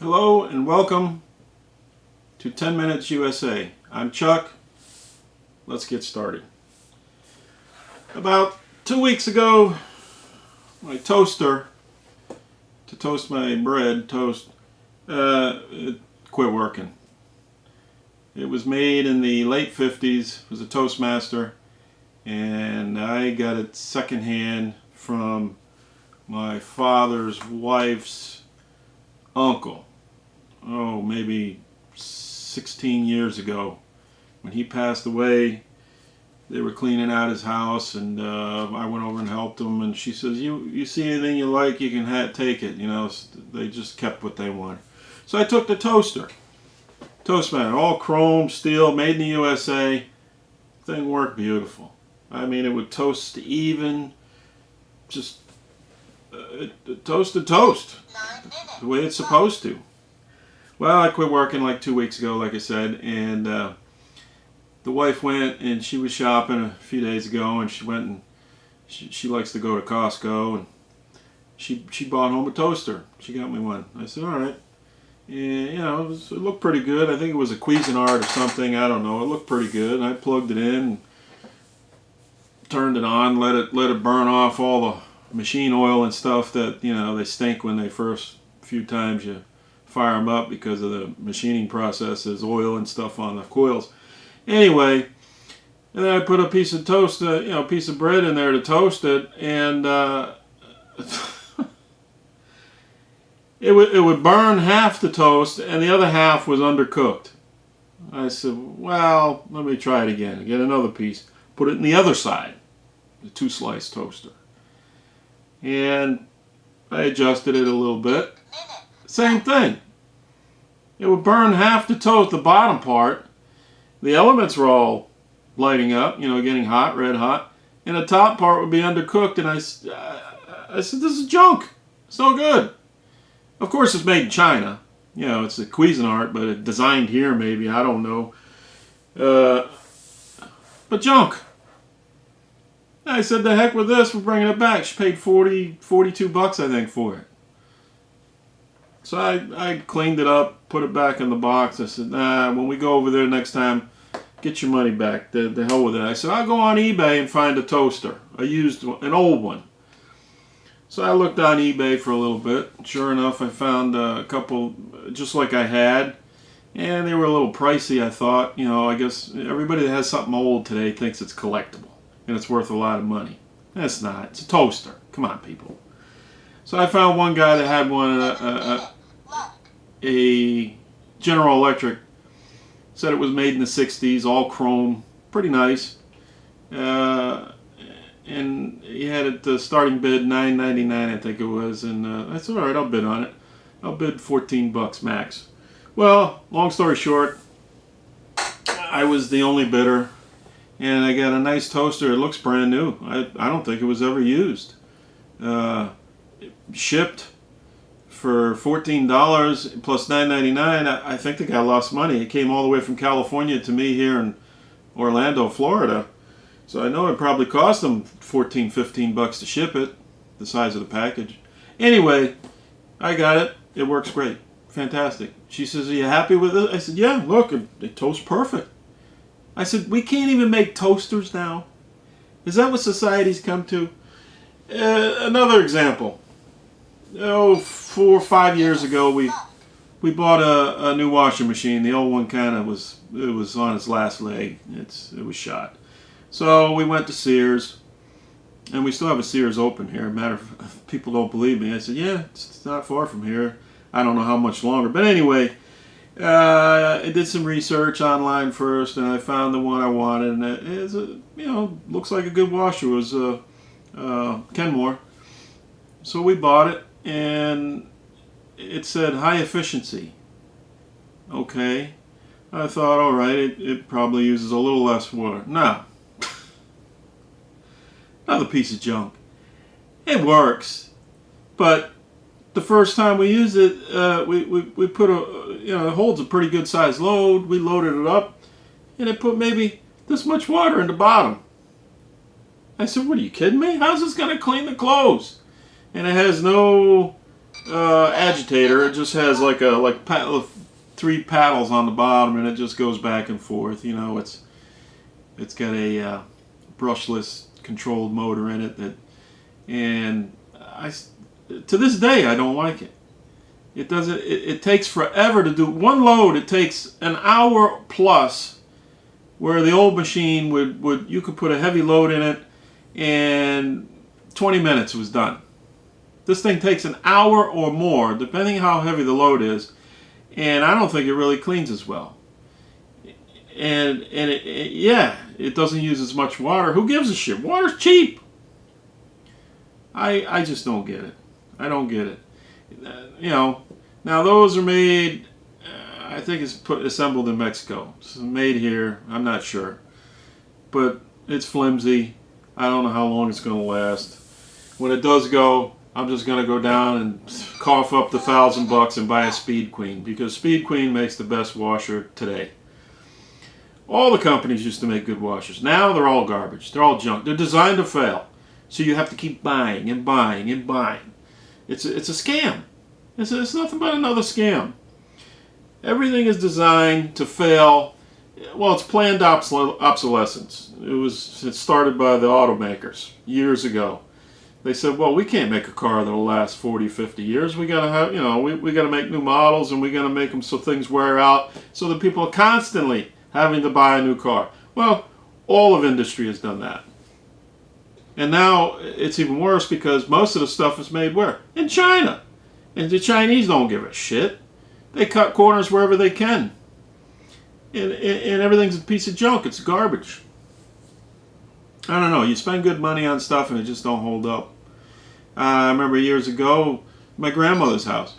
Hello and welcome to 10 Minutes USA. I'm Chuck. Let's get started. About 2 weeks ago, my toaster to toast my bread it quit working. It was made in the late 50s. It was a Toastmaster, and I got it secondhand from my father's wife's uncle. Oh, maybe 16 years ago. When he passed away, they were cleaning out his house, and I went over and helped him, and she says, you see anything you like, you can take it. You know, they just kept what they wanted. So I took the toaster. Toastmaster, all chrome, steel, made in the USA. Thing worked beautiful. I mean, it would toast even, just toast to toast, the way it's supposed to. Well, I quit working like 2 weeks ago, like I said, and the wife went and she was shopping a few days ago, and she went and she likes to go to Costco, and she bought home a toaster. She got me one. I said, all right. And, you know, it looked pretty good. I think it was a Cuisinart or something. I don't know. It looked pretty good. And I plugged it in, turned it on, let it burn off all the machine oil and stuff that, you know, they stink when they first few times you fire them up because of the machining process. There's oil and stuff on the coils. Anyway, and then I put a piece of toast, piece of bread in there to toast it, and it would burn half the toast, and the other half was undercooked. I said, well, let me try it again. Get another piece, put it in the other side, the 2-slice toaster, and I adjusted it a little bit. Same thing. It would burn half the toast, the bottom part. The elements were all lighting up, you know, getting hot, red hot. And the top part would be undercooked. And I said, this is junk. It's no good. Of course, it's made in China. You know, it's a Cuisinart, but it's designed here maybe. I don't know. But junk. I said, the heck with this. We're bringing it back. She paid $42, I think, for it. So I cleaned it up, put it back in the box. I said, nah, when we go over there next time, get your money back. The hell with it. I said, I'll go on eBay and find a toaster. I used an old one. So I looked on eBay for a little bit. Sure enough, I found a couple just like I had. And they were a little pricey, I thought. You know, I guess everybody that has something old today thinks it's collectible. And it's worth a lot of money. It's not. It's a toaster. Come on, people. So I found one guy that had one, a General Electric, said it was made in the 60s, all chrome, pretty nice. And he had it starting bid $9.99, I think it was, and I said, all right, I'll bid on it. I'll bid $14 max. Well, long story short, I was the only bidder, and I got a nice toaster. It looks brand new. I don't think it was ever used. Shipped for $14 plus $9.99. I think the guy lost money. It came all the way from California to me here in Orlando, Florida. So I know it probably cost him $15 to ship it, the size of the package. Anyway, I got it. It works great. Fantastic. She says, are you happy with it? I said, yeah, look, it toasts perfect. I said, we can't even make toasters now? Is that what society's come to? Another example. 4 or 5 years ago, we bought a new washing machine. The old one kind of was on its last leg. It was shot. So we went to Sears, and we still have a Sears open here. Matter of people don't believe me. I said, yeah, it's not far from here. I don't know how much longer, but anyway, I did some research online first, and I found the one I wanted, and it is looks like a good washer. It was Kenmore. So we bought it, and it said high efficiency. Okay. I thought, all right, it probably uses a little less water. No. Another piece of junk. It works, but the first time we used it, we put it holds a pretty good sized load. We loaded it up, and it put maybe this much water in the bottom. I said, what, are you kidding me? How's this going to clean the clothes? And it has no agitator. It just has like 3 paddles on the bottom, and it just goes back and forth. You know, it's got a brushless controlled motor in it and to this day I don't like it. It doesn't. It takes forever to do one load. It takes an hour plus, where the old machine would you could put a heavy load in it, and 20 minutes was done. This thing takes an hour or more, depending on how heavy the load is, and I don't think it really cleans as well. And it doesn't use as much water. Who gives a shit? Water's cheap. I just don't get it. I don't get it. Now those are made, I think it's assembled in Mexico. It's made here, I'm not sure. But it's flimsy. I don't know how long it's going to last. When it does go, I'm just going to go down and cough up the $1,000 and buy a Speed Queen, because Speed Queen makes the best washer today. All the companies used to make good washers. Now they're all garbage. They're all junk. They're designed to fail. So you have to keep buying and buying and buying. It's a scam. It's nothing but another scam. Everything is designed to fail. Well, it's planned obsolescence. It started by the automakers years ago. They said, well, we can't make a car that'll last 40, 50 years. We got to have, we got to make new models, and we got to make them so things wear out, so that people are constantly having to buy a new car. Well, all of industry has done that. And now it's even worse, because most of the stuff is made where? In China. And the Chinese don't give a shit. They cut corners wherever they can. And everything's a piece of junk. It's garbage. I don't know. You spend good money on stuff and it just don't hold up. I remember years ago, my grandmother's house.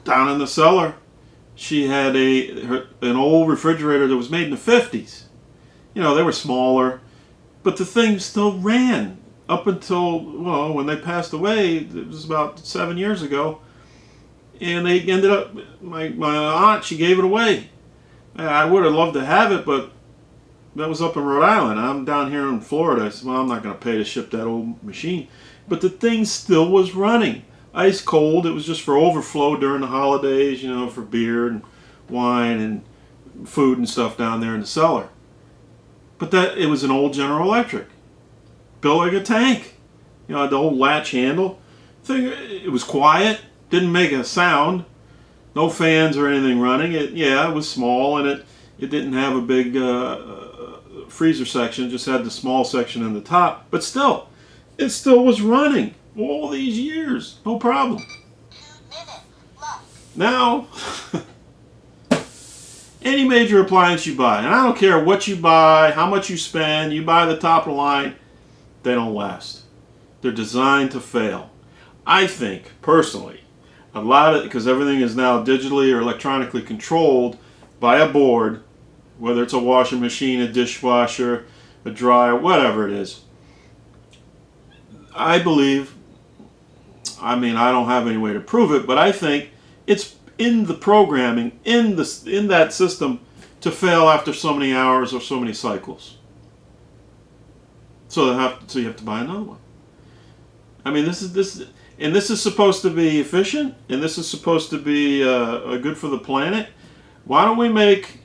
Down in the cellar, she had an old refrigerator that was made in the 50s. They were smaller, but the thing still ran up until, well, when they passed away. It was about 7 years ago. And they ended up, my aunt, she gave it away. I would have loved to have it, but that was up in Rhode Island. I'm down here in Florida. I said, well, I'm not going to pay to ship that old machine. But the thing still was running. Ice cold. It was just for overflow during the holidays, for beer and wine and food and stuff down there in the cellar. But it was an old General Electric. Built like a tank. The old latch handle. It was quiet. Didn't make a sound. No fans or anything running. It was small, and it didn't have a big freezer section. It just had the small section in the top. But still, it still was running all these years. No problem. Now, any major appliance you buy, and I don't care what you buy, how much you spend, you buy the top of the line, they don't last. They're designed to fail. I think, personally, a lot of, because everything is now digitally or electronically controlled by a board, whether it's a washing machine, a dishwasher, a dryer, whatever it is. I believe, I don't have any way to prove it, but I think it's in the programming, in that system, to fail after so many hours or so many cycles. So you have to buy another one. This is supposed to be efficient, and this is supposed to be good for the planet. Why don't we make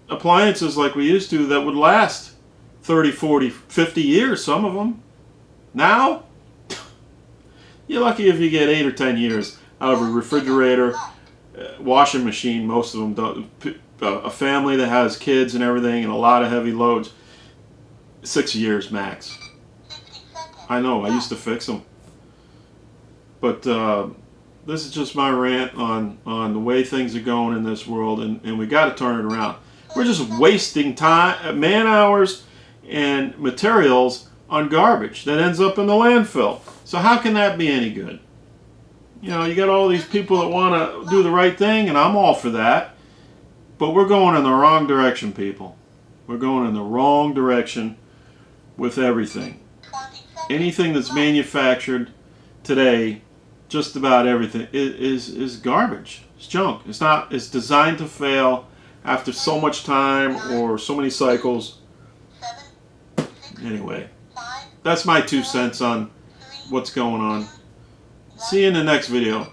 appliances like we used to that would last 30, 40, 50 years, some of them? Now, you're lucky if you get 8 or 10 years out of a refrigerator, washing machine. Most of them don't. A family that has kids and everything and a lot of heavy loads, 6 years max. I know, I used to fix them. But this is just my rant on the way things are going in this world, and we got to turn it around. We're just wasting time, man hours, and materials on garbage that ends up in the landfill. So how can that be any good? You got all these people that want to do the right thing, and I'm all for that. But we're going in the wrong direction, people. We're going in the wrong direction with everything. Anything that's manufactured today, just about everything, is garbage. It's junk. It's designed to fail after so much time or so many cycles. Anyway, that's my 2 cents on what's going on. See you in the next video.